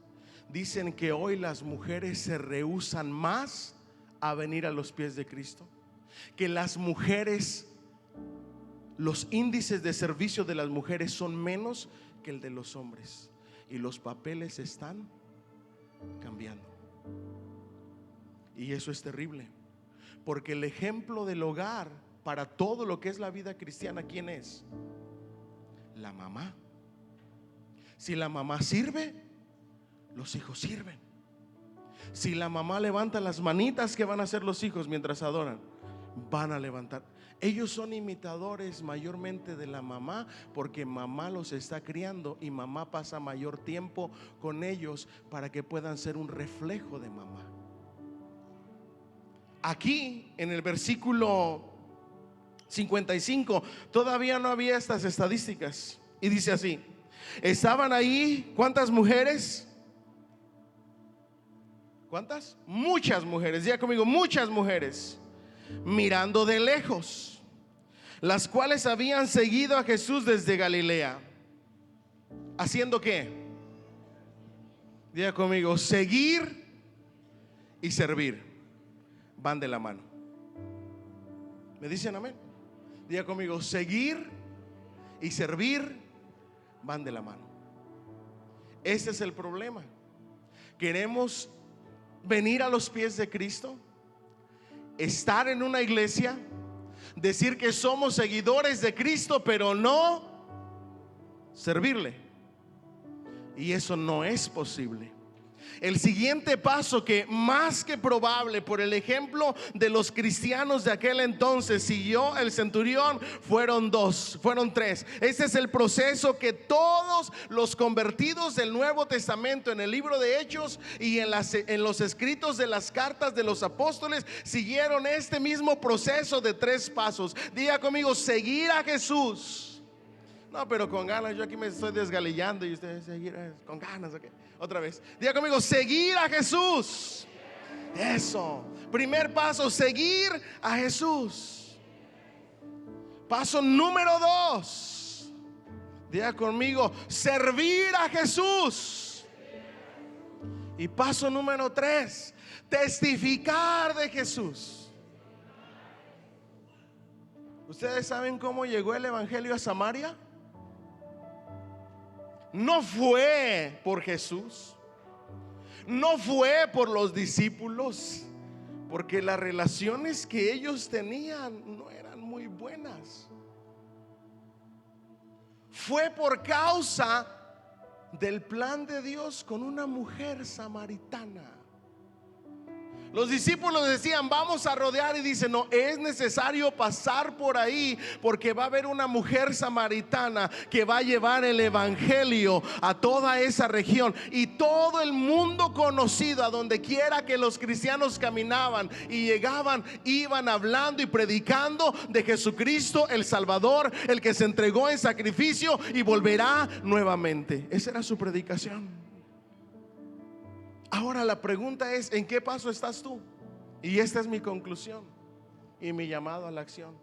dicen que hoy las mujeres se rehúsan más a venir a los pies de Cristo, que las mujeres, los índices de servicio de las mujeres son menos que el de los hombres, y los papeles están cambiando. Y eso es terrible, porque el ejemplo del hogar para todo lo que es la vida cristiana, ¿quién es? La mamá. Si la mamá sirve, los hijos sirven. Si la mamá levanta las manitas, ¿qué van a hacer los hijos mientras adoran? Van a levantar. Ellos son imitadores mayormente de la mamá, porque mamá los está criando y mamá pasa mayor tiempo con ellos para que puedan ser un reflejo de mamá. Aquí en el versículo 55 todavía no había estas estadísticas, y dice así: estaban ahí, ¿cuántas mujeres? ¿Cuántas? Muchas mujeres. Diga conmigo: muchas mujeres. mirando de lejos, las cuales habían seguido a Jesús desde Galilea. ¿Haciendo qué? Diga conmigo, seguir y servir van de la mano. ¿Me dicen amén? Diga conmigo, seguir y servir van de la mano. Ese es el problema. Queremos venir a los pies de Cristo, estar en una iglesia, decir que somos seguidores de Cristo, pero no servirle. Y eso no es posible. El siguiente paso, que más que probable por el ejemplo de los cristianos de aquel entonces siguió el centurión, fueron tres. Este es el proceso que todos los convertidos del Nuevo Testamento en el libro de Hechos y en los escritos de las cartas de los apóstoles siguieron este mismo proceso de 3 pasos. Diga conmigo, seguir a Jesús. No, pero con ganas, yo aquí me estoy desgalillando y ustedes seguir con ganas, ¿ok? Otra vez, diga conmigo, seguir a Jesús. Eso. Primer paso, seguir a Jesús. Paso número 2, diga conmigo, servir a Jesús. Y paso número 3, testificar de Jesús. ¿Ustedes saben cómo llegó el evangelio a Samaria? No fue por Jesús, no fue por los discípulos, porque las relaciones que ellos tenían no eran muy buenas. Fue por causa del plan de Dios con una mujer samaritana. Los discípulos decían, vamos a rodear, y dice, no, es necesario pasar por ahí, porque va a haber una mujer samaritana que va a llevar el evangelio a toda esa región. Y todo el mundo conocido, a donde quiera que los cristianos caminaban y llegaban, iban hablando y predicando de Jesucristo el Salvador, el que se entregó en sacrificio y volverá nuevamente. Esa era su predicación. Ahora la pregunta es, ¿en qué paso estás tú? Y esta es mi conclusión y mi llamado a la acción.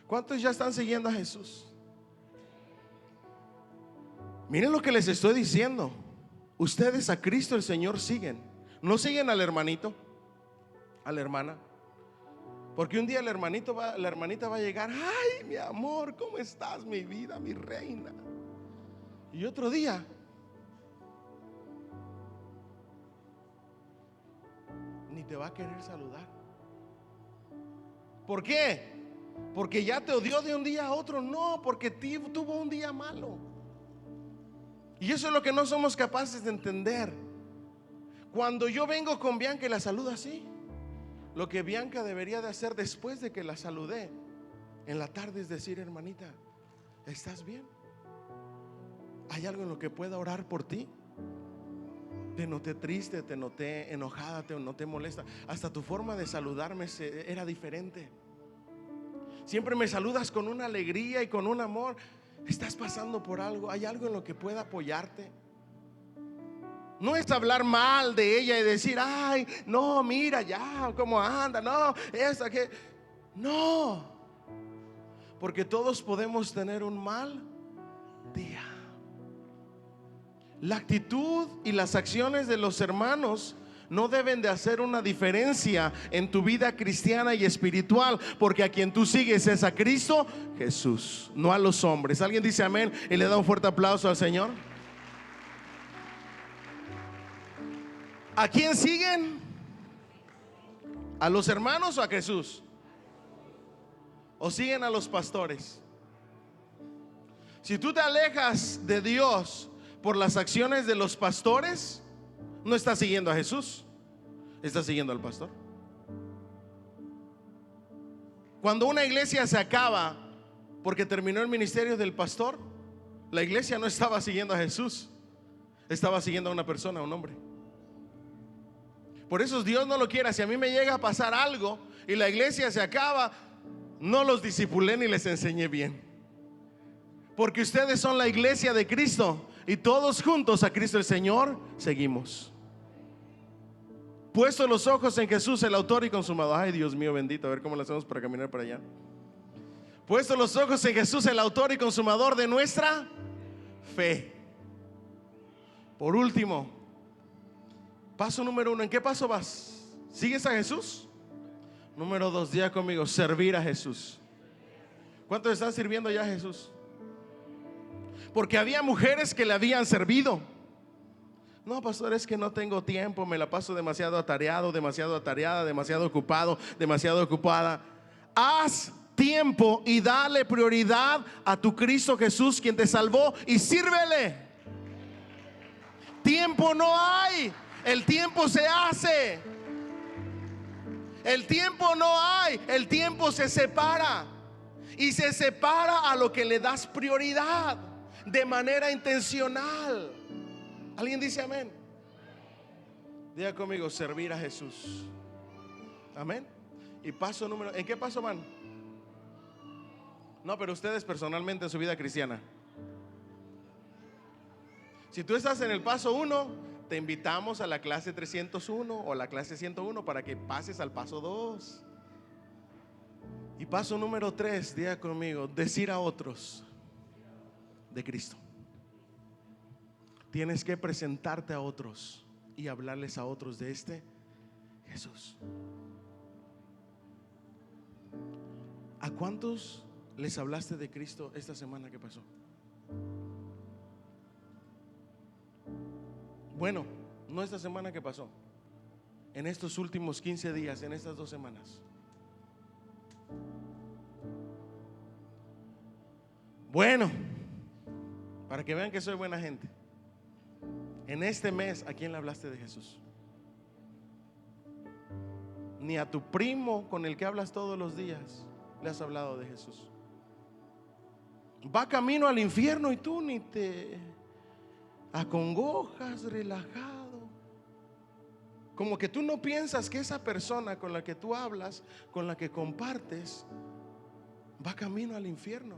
¿Cuántos ya están siguiendo a Jesús? Miren lo que les estoy diciendo. Ustedes a Cristo el Señor siguen. No siguen al hermanito, a la hermana. Porque un día la hermanita va a llegar, ay, mi amor, ¿cómo estás, mi vida, mi reina? Y otro día ni te va a querer saludar. ¿Por qué? Porque ya te odió de un día a otro. No, porque tuvo un día malo. Y eso es lo que no somos capaces de entender. Cuando yo vengo con Bianca y la saludo así, lo que Bianca debería de hacer después de que la saludé en la tarde es decir, hermanita, ¿estás bien? ¿Hay algo en lo que pueda orar por ti? Te noté triste, te noté enojada, te noté molesta. Hasta tu forma de saludarme era diferente. Siempre me saludas con una alegría y con un amor. ¿Estás pasando por algo? ¿Hay algo en lo que pueda apoyarte? No es hablar mal de ella y decir, ay, no, mira ya, cómo anda, no, esa que. No, porque todos podemos tener un mal día. La actitud y las acciones de los hermanos no deben de hacer una diferencia en tu vida cristiana y espiritual, porque a quien tú sigues es a Cristo Jesús, no a los hombres. ¿Alguien dice amén y le da un fuerte aplauso al Señor? ¿A quién siguen? ¿A los hermanos o a Jesús? ¿O siguen a los pastores? Si tú te alejas de Dios por las acciones de los pastores, no estás siguiendo a Jesús, estás siguiendo al pastor. Cuando una iglesia se acaba porque terminó el ministerio del pastor, la iglesia no estaba siguiendo a Jesús, estaba siguiendo a una persona, a un hombre. Por eso Dios no lo quiera. Si a mí me llega a pasar algo y la iglesia se acaba, no los discipulé ni les enseñé bien, porque ustedes son la iglesia de Cristo y todos juntos a Cristo el Señor seguimos. Puesto los ojos en Jesús, el autor y consumador. Ay, Dios mío bendito, a ver cómo lo hacemos para caminar para allá. Puesto los ojos en Jesús, el autor y consumador de nuestra fe. Por último, paso número 1, ¿en qué paso vas? ¿Sigues a Jesús? Número 2, diga conmigo, servir a Jesús. ¿Cuántos están sirviendo ya a Jesús? Porque había mujeres que le habían servido. No, pastor, es que no tengo tiempo, me la paso demasiado atareado, demasiado atareada, demasiado ocupado, demasiado ocupada. Haz tiempo y dale prioridad a tu Cristo Jesús, quien te salvó, y sírvele. Tiempo no hay, el tiempo se hace. El tiempo no hay, el tiempo se separa. Y se separa a lo que le das prioridad de manera intencional. ¿Alguien dice amén? Diga conmigo, servir a Jesús. Amén. Y paso número, ¿en qué paso van? No, pero ustedes personalmente en su vida cristiana. Si tú estás en el paso 1, te invitamos a la clase 301 o la clase 101 para que pases al paso 2. Y paso número 3, diga conmigo, decir a otros de Cristo. Tienes que presentarte a otros y hablarles a otros de este Jesús. ¿A cuántos les hablaste de Cristo esta semana que pasó? Bueno, no esta semana que pasó, en estos últimos 15 días, en estas 2 semanas. Bueno, para que vean que soy buena gente, en este mes, ¿a quién le hablaste de Jesús? Ni a tu primo con el que hablas todos los días le has hablado de Jesús. Va camino al infierno y tú ni te acongojas, relajado. Como que tú no piensas que esa persona con la que tú hablas, con la que compartes, va camino al infierno,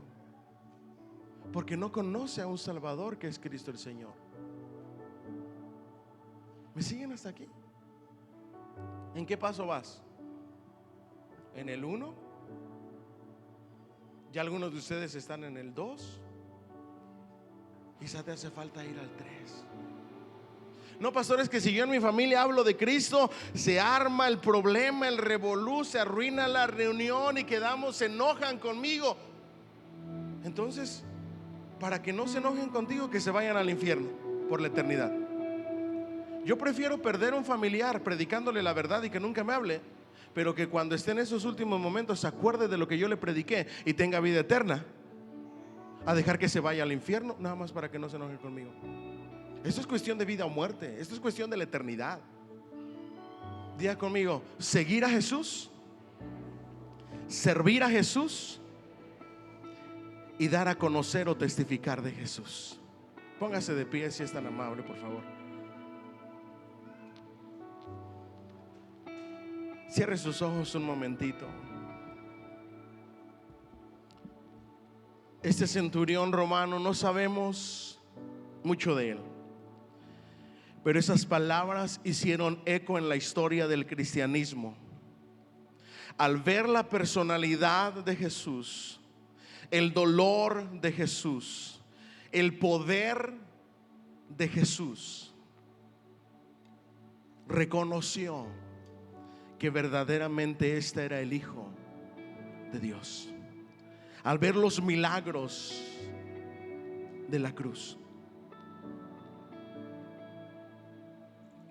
porque no conoce a un Salvador que es Cristo el Señor. ¿Me siguen hasta aquí? ¿En qué paso vas? ¿En el 1? Ya algunos de ustedes están en el 2. Quizá te hace falta ir al 3. No, pastores, que si yo en mi familia hablo de Cristo, se arma el problema, el revolú, se arruina la reunión y quedamos, se enojan conmigo. Entonces, para que no se enojen contigo, que se vayan al infierno por la eternidad. Yo prefiero perder un familiar predicándole la verdad y que nunca me hable, pero que cuando esté en esos últimos momentos se acuerde de lo que yo le prediqué y tenga vida eterna, a dejar que se vaya al infierno nada más para que no se enoje conmigo. Esto es cuestión de vida o muerte. Esto es cuestión de la eternidad. Diga conmigo, seguir a Jesús, servir a Jesús y dar a conocer o testificar de Jesús. Póngase de pie si es tan amable, por favor. Cierre sus ojos un momentito. Este centurión romano, no sabemos mucho de él, pero esas palabras hicieron eco en la historia del cristianismo. Al ver la personalidad de Jesús, el dolor de Jesús, el poder de Jesús, reconoció que verdaderamente este era el Hijo de Dios. Al ver los milagros de la cruz,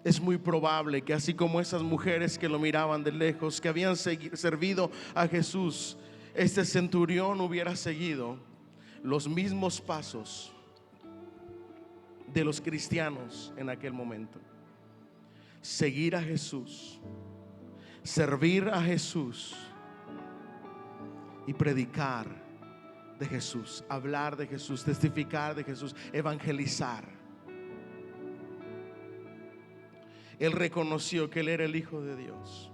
es muy probable que así como esas mujeres que lo miraban de lejos, que habían servido a Jesús, este centurión hubiera seguido los mismos pasos de los cristianos en aquel momento. Seguir a Jesús, servir a Jesús y predicar de Jesús, hablar de Jesús, testificar de Jesús, evangelizar. Él reconoció que Él era el Hijo de Dios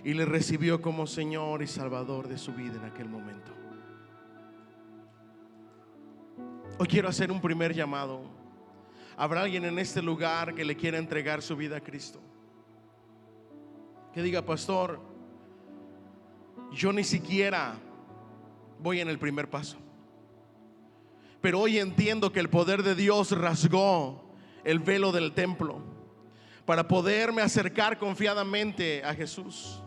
y le recibió como Señor y Salvador de su vida en aquel momento. Hoy quiero hacer un primer llamado. ¿Habrá alguien en este lugar que le quiera entregar su vida a Cristo? Que diga: pastor, yo ni siquiera voy en el primer paso, pero hoy entiendo que el poder de Dios rasgó el velo del templo para poderme acercar confiadamente a Jesús.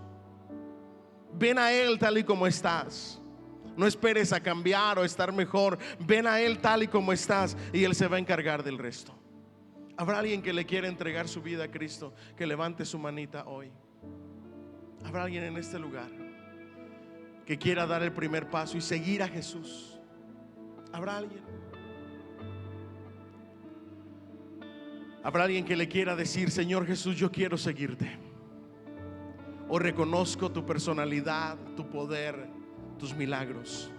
Ven a Él tal y como estás. No esperes a cambiar o estar mejor. Ven a Él tal y como estás y Él se va a encargar del resto. ¿Habrá alguien que le quiera entregar su vida a Cristo? Que levante su manita hoy. ¿Habrá alguien en este lugar que quiera dar el primer paso y seguir a Jesús? ¿Habrá alguien? ¿Habrá alguien que le quiera decir: Señor Jesús, yo quiero seguirte? O reconozco tu personalidad, tu poder, tus milagros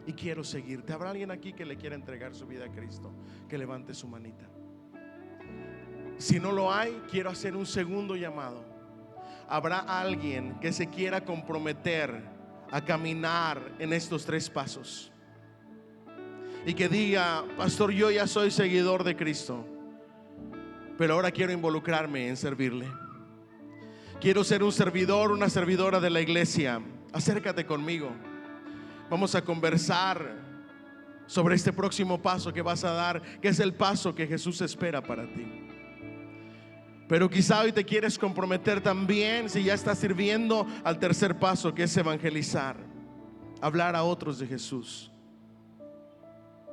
y quiero seguirte. ¿Habrá alguien aquí que le quiera entregar su vida a Cristo? Que levante su manita. Si no lo hay, quiero hacer un segundo llamado. ¿Habrá alguien que se quiera comprometer a caminar en estos 3 pasos y que diga: pastor, yo ya soy seguidor de Cristo, pero ahora quiero involucrarme en servirle? Quiero ser un servidor, una servidora de la iglesia. Acércate conmigo. Vamos a conversar sobre este próximo paso que vas a dar, que es el paso que Jesús espera para ti. Pero quizá hoy te quieres comprometer también, si ya estás sirviendo, al tercer paso, que es evangelizar, hablar a otros de Jesús.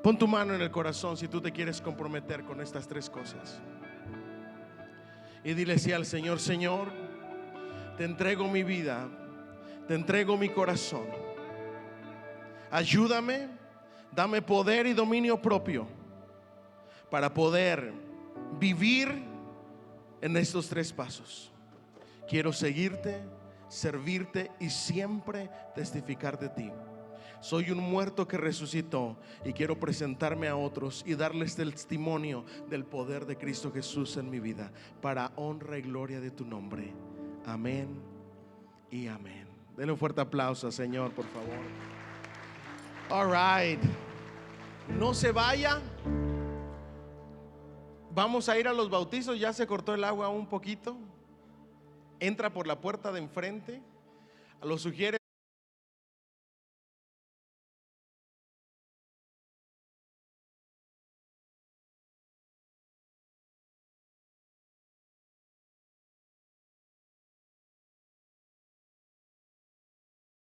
Pon tu mano en el corazón si tú te quieres comprometer con estas 3 cosas y dile así al Señor: Señor, te entrego mi vida, te entrego mi corazón. Ayúdame, dame poder y dominio propio para poder vivir en estos 3 pasos. Quiero seguirte, servirte y siempre testificar de ti. Soy un muerto que resucitó y quiero presentarme a otros y darles testimonio del poder de Cristo Jesús en mi vida, para honra y gloria de tu nombre. Amén y amén. Denle un fuerte aplauso al Señor, por favor. All right. No se vaya. Vamos a ir a los bautizos. Ya se cortó el agua un poquito. Entra por la puerta de enfrente. Lo sugiere